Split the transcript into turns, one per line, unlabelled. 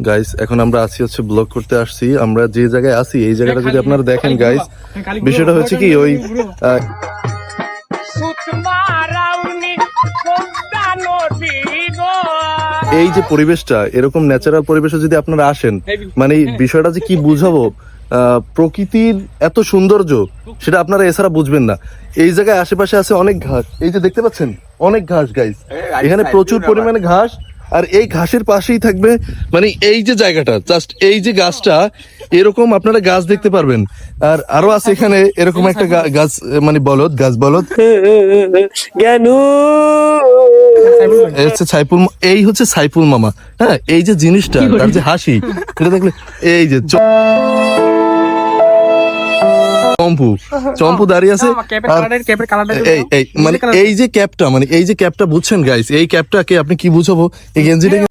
Guys এখন আমরা আছি হচ্ছে ব্লগ করতে আসছি। আমরা যে জায়গায় আছি এই জায়গাটা যদি আপনারা দেখেন গাইস, বিষয়টা হচ্ছে কি ওই এই যে পরিবেশটা, এরকম ন্যাচারাল পরিবেশে যদি আপনারা আসেন, মানে বিষয়টা যে কি বুঝাবো, প্রকৃতির এত সৌন্দর্য সেটা আপনারা এছাড়া বুঝবেন না। এই জায়গায় আশেপাশে আছে অনেক ঘাস, এই যে দেখতে পাচ্ছেন অনেক ঘাস গাইস, এখানে প্রচুর পরিমাণে ঘাস। আর এই ঘাসের পাশেই থাকবে মানে এই যে জায়গাটা, জাস্ট এই যে গাছটা, এরকম আপনারা গাছ দেখতে পারবেন। আর আরো আছে এখানে এরকম একটা গাছ, মানে বলদ গাছ, বলদ সাইফুল, এই হচ্ছে সাইফুল মামা। হ্যাঁ, এই যে জিনিসটা, তার যে হাসি, এটা দেখলে এই যে চম্পু চম্পু দাঁড়িয়ে আছে। মানে এই যে ক্যাপটা, মানে এই যে ক্যাপটা বুঝছেন গাইস, এই ক্যাপটাকে আপনি কি বুঝাবো, এই গেঞ্জিটাকে